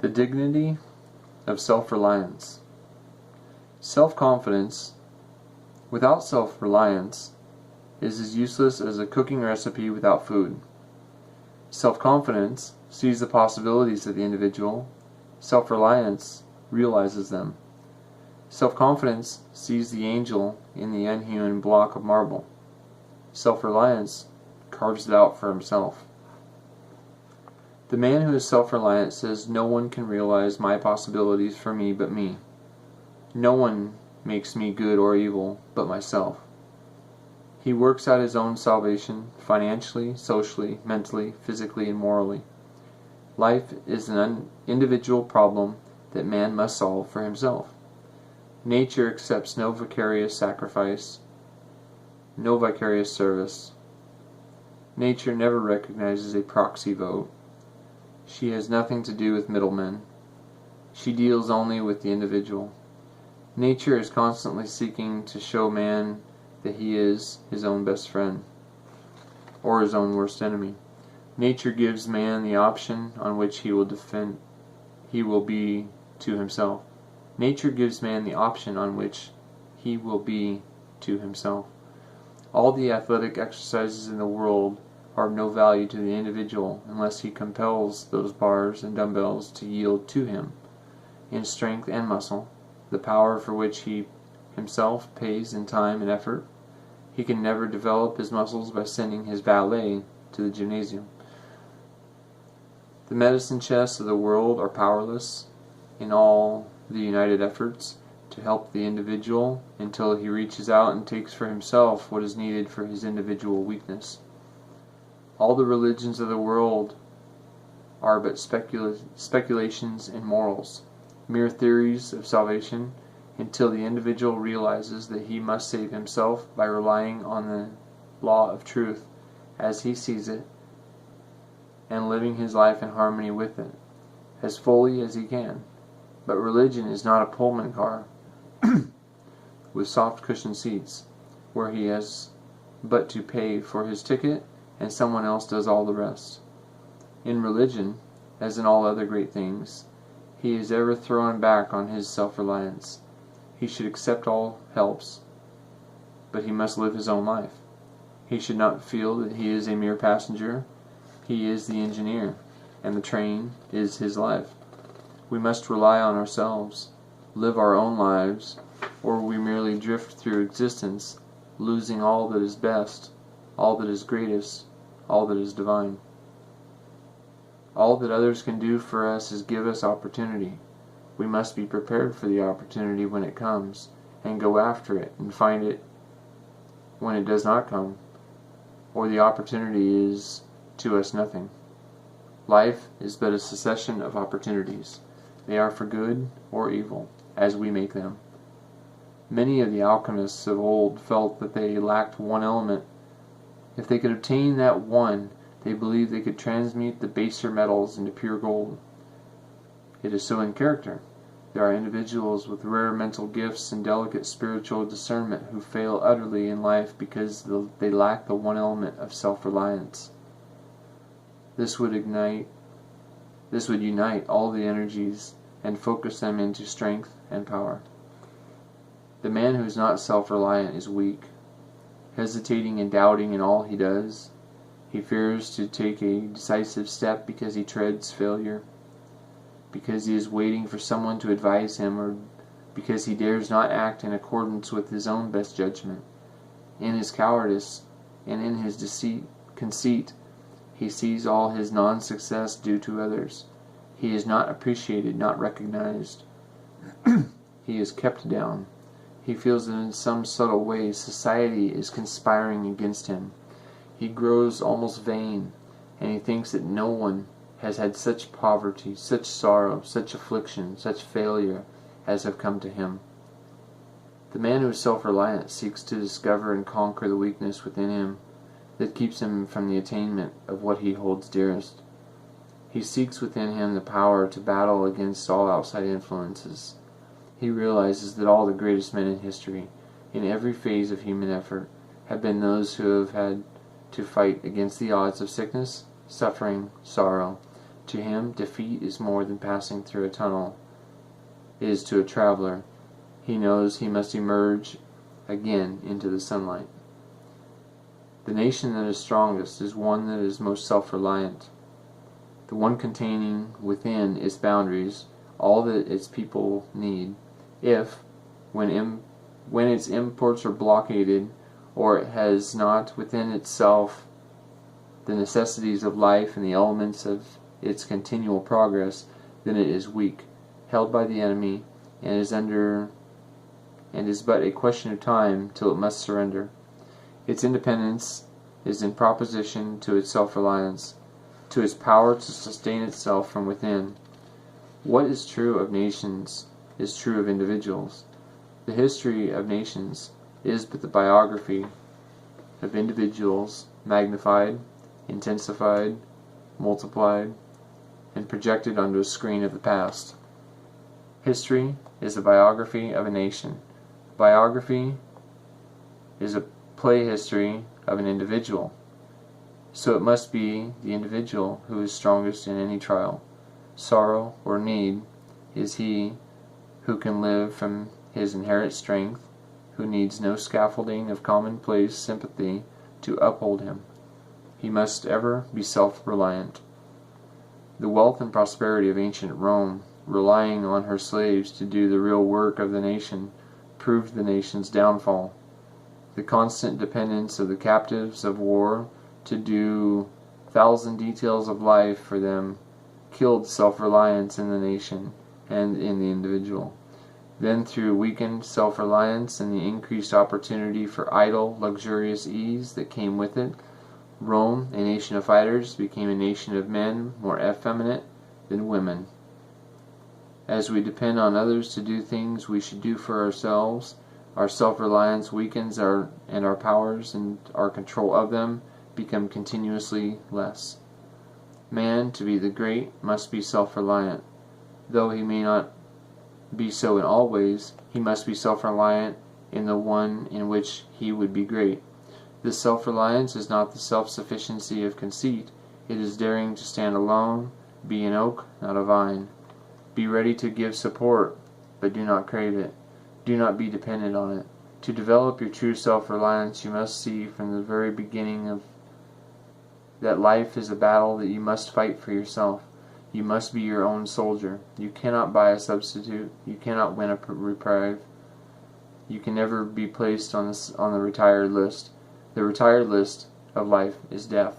The dignity of self-reliance. Self-confidence without self-reliance is as useless as a cooking recipe without food. Self-confidence sees the possibilities of the individual. Self-reliance realizes them. Self-confidence sees the angel in the unhewn block of marble. Self-reliance carves it out for himself. The man who is self-reliant says, "No one can realize my possibilities for me but me. No one makes me good or evil but myself." He works out his own salvation financially, socially, mentally, physically, and morally. Life is an individual problem that man must solve for himself. Nature accepts no vicarious sacrifice, no vicarious service. Nature never recognizes a proxy vote. She has nothing to do with middlemen. She deals only with the individual. Nature is constantly seeking to show man that he is his own best friend, or his own worst enemy. Nature gives man the option on which he will be to himself. Nature gives man the option on which he will be to himself. All the athletic exercises in the world are of no value to the individual unless he compels those bars and dumbbells to yield to him, in strength and muscle, the power for which he himself pays in time and effort. He can never develop his muscles by sending his valet to the gymnasium. The medicine chests of the world are powerless in all the united efforts to help the individual until he reaches out and takes for himself what is needed for his individual weakness. All the religions of the world are but speculations in morals, mere theories of salvation, until the individual realizes that he must save himself by relying on the law of truth as he sees it, and living his life in harmony with it, as fully as he can. But religion is not a Pullman car with soft cushioned seats, where he has but to pay for his ticket and someone else does all the rest. In religion, as in all other great things, he is ever thrown back on his self-reliance. He should accept all helps, but he must live his own life. He should not feel that he is a mere passenger. He is the engineer, and the train is his life. We must rely on ourselves, live our own lives, or we merely drift through existence, losing all that is best, all that is greatest, all that is divine. All that others can do for us is give us opportunity. We must be prepared for the opportunity when it comes, and go after it and find it when it does not come, or the opportunity is to us nothing. Life is but a succession of opportunities. They are for good or evil, as we make them. Many of the alchemists of old felt that they lacked one element. If they could obtain that one, they believed they could transmute the baser metals into pure gold. It is so in character. There are individuals with rare mental gifts and delicate spiritual discernment who fail utterly in life because they lack the one element of self-reliance. This would unite all the energies and focus them into strength and power. The man who is not self-reliant is weak, hesitating and doubting in all he does. He fears to take a decisive step because he dreads failure, because he is waiting for someone to advise him, or because he dares not act in accordance with his own best judgment. In his cowardice and in his conceit, he sees all his non-success due to others. He is not appreciated, not recognized. He is kept down. He feels that in some subtle way society is conspiring against him. He grows almost vain, and he thinks that no one has had such poverty, such sorrow, such affliction, such failure as have come to him. The man who is self-reliant seeks to discover and conquer the weakness within him that keeps him from the attainment of what he holds dearest. He seeks within him the power to battle against all outside influences. He realizes that all the greatest men in history, in every phase of human effort, have been those who have had to fight against the odds of sickness, suffering, sorrow, To him, defeat is more than passing through a tunnel. It is to a traveler. He knows he must emerge again into the sunlight. The nation that is strongest is one that is most self-reliant, the one containing within its boundaries all that its people need. If, when its imports are blockaded, or it has not within itself the necessities of life and the elements of its continual progress, then it is weak, held by the enemy, and is but a question of time till it must surrender. Its independence is in proposition to its self-reliance, to its power to sustain itself from within. What is true of nations is true of individuals. The history of nations is but the biography of individuals magnified, intensified, multiplied, and projected onto a screen of the past. History is a biography of a nation. Biography is a play history of an individual. So it must be the individual who is strongest in any trial, sorrow, or need is he who can live from his inherent strength, who needs no scaffolding of commonplace sympathy to uphold him. He must ever be self-reliant. The wealth and prosperity of ancient Rome, relying on her slaves to do the real work of the nation, proved the nation's downfall. The constant dependence of the captives of war to do 1,000 details of life for them killed self-reliance in the nation and in the individual. Then, through weakened self-reliance and the increased opportunity for idle, luxurious ease that came with it, Rome, a nation of fighters, became a nation of men more effeminate than women. As we depend on others to do things we should do for ourselves, our self-reliance weakens, and our powers and our control of them become continuously less. Man, to be the great, must be self-reliant. Though he may not be so in all ways, he must be self-reliant in the one in which he would be great. This self-reliance is not the self-sufficiency of conceit. It is daring to stand alone, be an oak, not a vine. Be ready to give support, but do not crave it. Do not be dependent on it. To develop your true self-reliance, you must see from the very beginning that life is a battle that you must fight for yourself. You must be your own soldier. You cannot buy a substitute. You cannot win a reprieve. You can never be placed on the retired list. The retired list of life is death.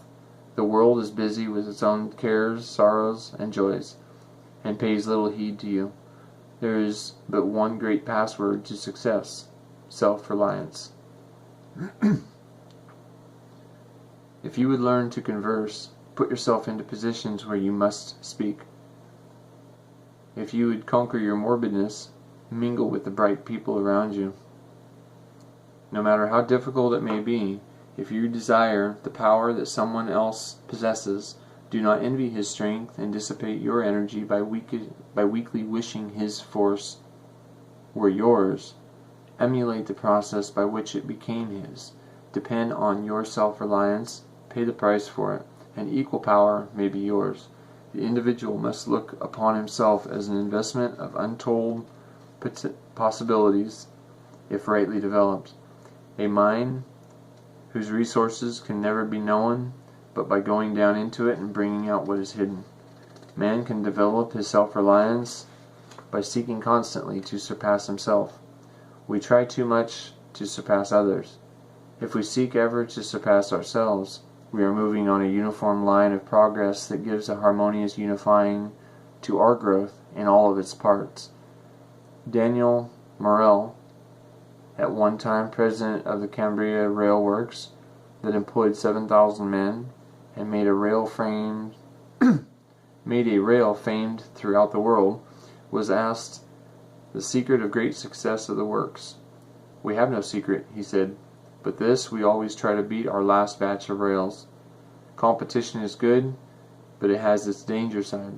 The world is busy with its own cares, sorrows, and joys, and pays little heed to you. There is but one great password to success: self-reliance. If you would learn to converse, put yourself into positions where you must speak. If you would conquer your morbidness, mingle with the bright people around you. No matter how difficult it may be, if you desire the power that someone else possesses, do not envy his strength and dissipate your energy by weakly wishing his force were yours. Emulate the process by which it became his. Depend on your self-reliance, pay the price for it, and equal power may be yours. The individual must look upon himself as an investment of untold possibilities, if rightly developed. A mine whose resources can never be known but by going down into it and bringing out what is hidden. Man can develop his self-reliance by seeking constantly to surpass himself. We try too much to surpass others. If we seek ever to surpass ourselves, we are moving on a uniform line of progress that gives a harmonious unifying to our growth in all of its parts. Daniel Morel, at one time president of the Cambria Rail Works, that employed 7,000 men and made a rail famed throughout the world, was asked the secret of great success of the works. "We have no secret," he said, "but this: we always try to beat our last batch of rails. Competition is good, but it has its danger side.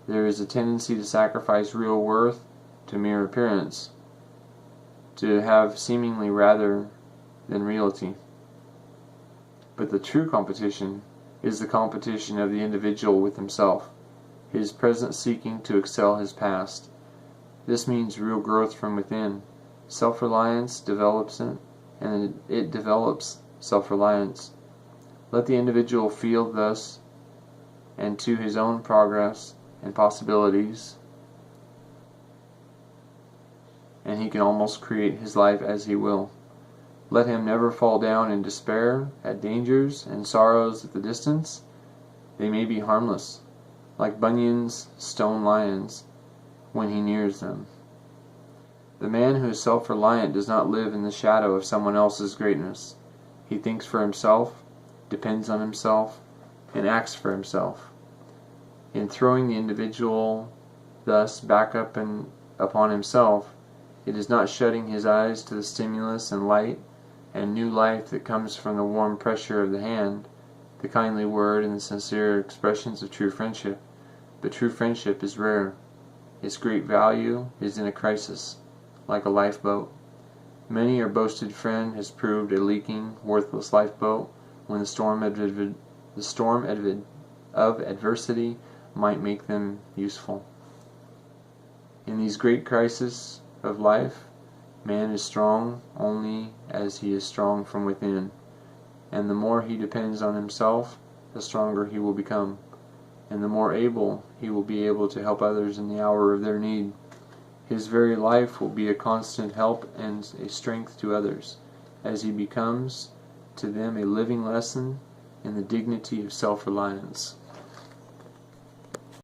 There is a tendency to sacrifice real worth to mere appearance, to have seemingly rather than reality. But the true competition is the competition of the individual with himself. his present seeking to excel his past. This means real growth from within. Self-reliance develops it, and it develops self-reliance. Let the individual feel thus and to his own progress and possibilities, and he can almost create his life as he will. Let him never fall down in despair at dangers and sorrows at the distance. They may be harmless, like Bunyan's stone lions, when he nears them. The man who is self-reliant does not live in the shadow of someone else's greatness. He thinks for himself, depends on himself, and acts for himself. In throwing the individual thus back up and upon himself, it is not shutting his eyes to the stimulus and light and new life that comes from the warm pressure of the hand, the kindly word, and the sincere expressions of true friendship. But true friendship is rare. Its great value is in a crisis, like a lifeboat. Many a boasted friend has proved a leaking, worthless lifeboat when the storm of adversity might make them useful. In these great crises of life, man is strong only as he is strong from within, and the more he depends on himself, the stronger he will become, and the more able he will be able to help others in the hour of their need. His very life will be a constant help and a strength to others, as he becomes to them a living lesson in the dignity of self-reliance.